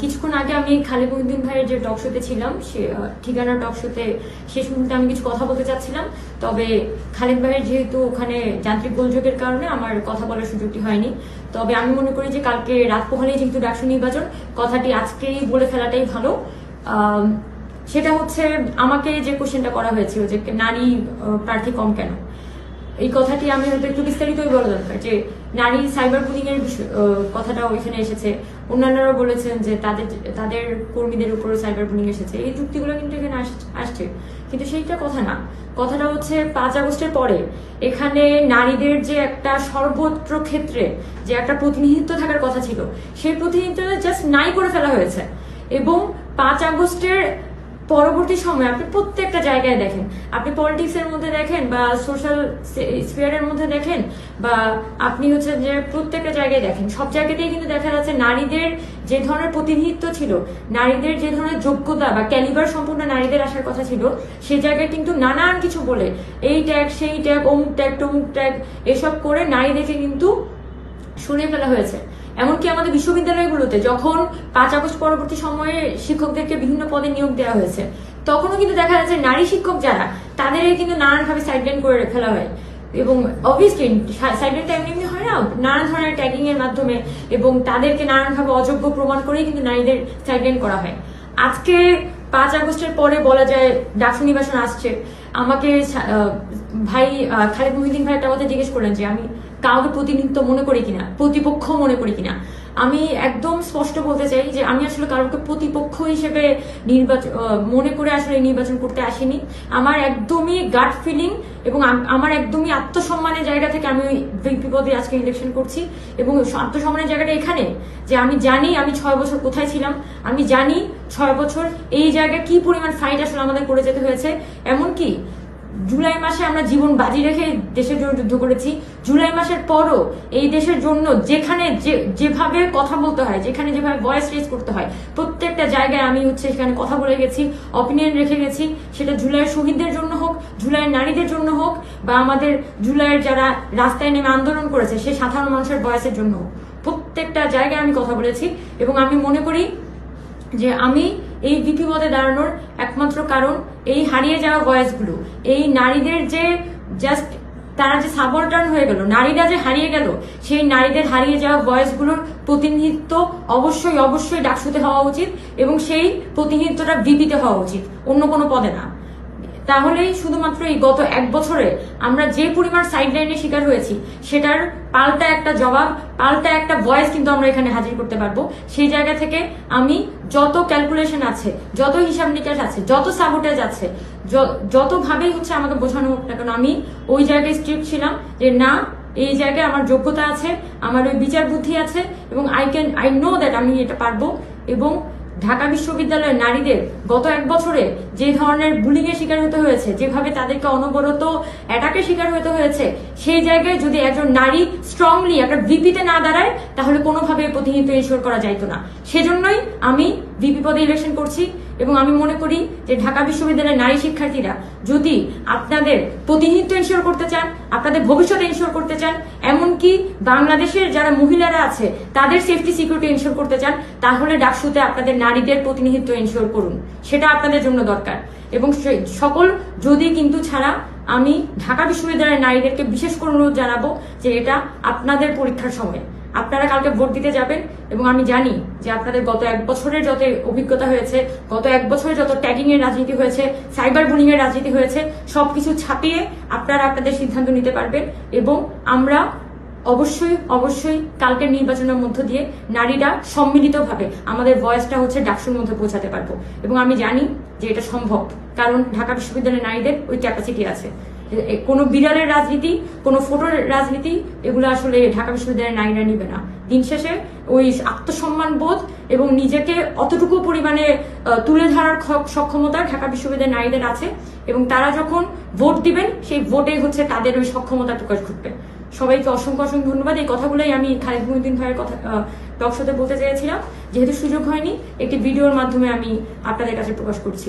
কিছুক্ষণ আগে আমি খালিদ মহিউদ্দিন ভাইয়ের যে টক শোতে ছিলাম, সে ঠিকানা টক শোতে শেষ মুহূর্তে আমি কিছু কথা বলতে চাচ্ছিলাম। তবে খালিদ ভাইয়ের যেহেতু ওখানে যান্ত্রিক গোলযোগের কারণে আমার কথা বলার সুযোগটি হয়নি। তবে আমি মনে করি যে কালকে রাত পোহালেই যেহেতু ডাকসু নির্বাচন, কথাটি আজকেই বলে ফেলাটাই ভালো। সেটা হচ্ছে, আমাকে যে কোশ্চেনটা করা হয়েছিল যে নারী প্রার্থী কম কেন, এই কথাটি আমি হয়তো একটু বিস্তারিতই বলা দরকার। যে নারী সাইবার বুলিং এর কথাটা ওইখানে এসেছে, অন্যান্যরা বলেছেন যে তাদের কর্মীদের উপর সাইবার বুলিং এসেছে, এই যুক্তিগুলো কিন্তু এখানে আসছে, কিন্তু সেইটা কথা না। কথাটা হচ্ছে 5 আগস্টের পরে এখানে নারীদের যে একটা সর্বত্র ক্ষেত্রে যে একটা প্রতিনিধিত্ব থাকার কথা ছিল, সেই প্রতিনিধিত্বটা জাস্ট নাই করে ফেলা হয়েছে। এবং 5 আগস্টের পরবর্তী সময় আপনি প্রত্যেকটা জায়গায় দেখেন, আপনি পলিটিক্স এর মধ্যে দেখেন বা সোশ্যাল স্ফিয়ারের মধ্যে দেখেন, বা আপনি হচ্ছে যে প্রত্যেকটা জায়গায় দেখেন, সব জায়গাতেই কিন্তু দেখা যাচ্ছে নারীদের যে ধরনের প্রতিনিধিত্ব ছিল, নারীদের যে ধরনের যোগ্যতা বা ক্যালিবার সম্পূর্ণ নারীদের আসার কথা ছিল, সেই জায়গায় কিন্তু নানান কিছু বলে এই ট্যাগ সেই ট্যাগ অমুক ট্যাগ তমুক ট্যাগ এসব করে নারীদেরকে কিন্তু সরিয়ে ফেলা হয়েছে। এমনকি আমাদের বিশ্ববিদ্যালয়গুলোতে যখন 5 আগস্ট পরবর্তী সময়ে শিক্ষকদেরকে বিভিন্ন পদে নিয়োগ দেওয়া হয়েছে, তখনও কিন্তু দেখা যাচ্ছে নারী শিক্ষক যারা, তাদের কিন্তু নানানভাবে সাইডলাইন করে ফেলা হয়। এবং অবভিয়াসলি সাইডলাইনটা এমনি হয় না, নানান ধরনের ট্যাগিং এর মাধ্যমে এবং তাদেরকে নানানভাবে অযোগ্য প্রমাণ করেই কিন্তু নারীদের সাইডলাইন করা হয়। আজকে 5 আগস্টের পরে বলা যায় ডাকসু নির্বাচন আসছে, আমাকে ভাই খালিদ মহিউদ্দিন ভাই একটা কথা জিজ্ঞেস করলেন যে আমি কাউকে প্রতিনিধিত্ব মনে করি কিনা, প্রতিপক্ষ মনে করি কিনা। আমি একদম স্পষ্ট বলতে চাই যে আমি আসলে কারোকে প্রতিপক্ষ হিসেবে মনে করে আসলে নির্বাচন করতে আসিনি। আমার একদমই গাট ফিলিং এবং আমার একদমই আত্মসম্মানের জায়গা থেকে আমি ভিপি পদে আজকে ইলেকশন করছি। এবং আত্মসম্মানের জায়গাটা এখানে যে আমি জানি আমি 6 বছর কোথায় ছিলাম, আমি জানি 6 বছর এই জায়গায় কি পরিমাণ ফাইট আসলে আমাদের করে যেতে হয়েছে। এমনকি জুলাই মাসে আমরা জীবন বাজি রেখে দেশের জন্য যুদ্ধ করেছি। জুলাই মাসের পরও এই দেশের জন্য যেখানে যেভাবে কথা বলতে হয়, যেখানে যেভাবে ভয়েস রেজ করতে হয়, প্রত্যেকটা জায়গায় আমি সেখানে কথা বলে গেছি, অপিনিয়ন রেখে গেছি। সেটা জুলাইয়ের শহীদদের জন্য হোক, জুলাইয়ের নারীদের জন্য হোক, বা আমাদের জুলাইয়ের যারা রাস্তায় নেমে আন্দোলন করেছে সেই সাধারণ মানুষের ভয়েসের জন্য হোক, প্রত্যেকটা জায়গায় আমি কথা বলেছি। এবং আমি মনে করি যে আমি এই ভিপি পদে দাঁড়ানোর একমাত্র কারণ এই হারিয়ে যাওয়া ভয়েসগুলো, এই নারীদের যে জাস্ট তারা যে সাবলটার্ন হয়ে গেল, নারীরা যে হারিয়ে গেল, সেই নারীদের হারিয়ে যাওয়া ভয়েসগুলোর প্রতিনিধিত্ব অবশ্যই অবশ্যই ডাকসুতে হওয়া উচিত এবং সেই প্রতিনিধিত্বটা ভিপিতে হওয়া উচিত, অন্য কোনো পদে না। তাহলেই শুধুমাত্র এই গত 1 বছরে আমরা যে পরিমাণ সাইডলাইনের শিকার হয়েছি, সেটার পাল্টা একটা জবাব, পাল্টা একটা ভয়েস কিন্তু আমরা এখানে হাজির করতে পারবো। সেই জায়গা থেকে আমি যত ক্যালকুলেশন আছে, যত হিসাব নিকাশ আছে, যত সাবোটেজ আছে, যতভাবেই আমাকে বোঝানো হোক না কেন, আমি ওই জায়গায় স্ট্রিক্ট ছিলাম যে না, এই জায়গায় আমার যোগ্যতা আছে, আমার ওই বিচার বুদ্ধি আছে এবং আই নো দ্যাট আমি এটা পারবো। এবং ঢাকা বিশ্ববিদ্যালয়ের নারীদের গত 1 বছরে যে ধরনের বুলিং এর শিকার হতে হয়েছে, যেভাবে তাদেরকে অনবরত অ্যাটাকের শিকার হতে হয়েছে, সেই জায়গায় যদি একজন নারী স্ট্রংলি একটা ভিপিতে না দাঁড়ায়, তাহলে কোনোভাবে প্রতিনিধিত্ব এনশিওর করা যাইতো না। সেজন্যই আমি ভিপি পদে ইলেকশন করছি। এবং আমি মনে করি যে ঢাকা বিশ্ববিদ্যালয়ের নারী শিক্ষার্থীরা যদি আপনাদের প্রতিনিধিত্ব এনশিওর করতে চান, আপনাদের ভবিষ্যৎ এনশিওর করতে চান, এমনকি বাংলাদেশের যারা মহিলারা আছে তাদের সেফটি সিকিউরিটি এনশিওর করতে চান, তাহলে ডাকসুতে আপনাদের নারীদের প্রতিনিধিত্ব এনশিওর করুন, সেটা আপনাদের জন্য দরকার। এবং সকল যদি কিন্তু ছাড়া আমি ঢাকা বিশ্ববিদ্যালয়ের নারীদেরকে বিশেষ করে অনুরোধ জানাবো যে এটা আপনাদের পরীক্ষার সময়, আপনারা কালকে ভোট দিতে যাবেন। এবং আমি জানি যে আপনাদের গত 1 বছরের যত অভিজ্ঞতা হয়েছে, গত 1 বছরে যত ট্যাগিং এর রাজনীতি হয়েছে, সাইবার বুলিং এর রাজনীতি হয়েছে, সবকিছু ছাপিয়ে আপনারা আপনাদের সিদ্ধান্ত নিতে পারবেন। এবং আমরা অবশ্যই অবশ্যই কালকের নির্বাচনের মধ্য দিয়ে নারীরা সম্মিলিতভাবে আমাদের ভয়েসটা ডাকসুর মধ্যে পৌঁছাতে পারবো। এবং আমি জানি যে এটা সম্ভব, কারণ ঢাকা বিশ্ববিদ্যালয়ের নারীদের ওই ক্যাপাসিটি আছে। কোনো বিড়ালের রাজনীতি, কোনো ফটোর রাজনীতি, এগুলো আসলে ঢাকা বিশ্ববিদ্যালয়ের নারীরা নিবে না। দিন শেষে ওই আত্মসম্মান বোধ এবং নিজেকে অতটুকু পরিমাণে তুলে ধরার সক্ষমতা ঢাকা বিশ্ববিদ্যালয়ের নারীদের আছে। এবং তারা যখন ভোট দিবেন, সেই ভোটে তাদের ওই সক্ষমতা প্রকাশ ঘটবে। সবাইকে অসংখ্য অসংখ্য ধন্যবাদ। এই কথাগুলোই আমি খালিদ মহিউদ্দিন ভাইয়ের কথা টক শোতে বলতে চেয়েছিলাম, যেহেতু সুযোগ হয়নি, একটি ভিডিওর মাধ্যমে আমি আপনাদের কাছে প্রকাশ করছি।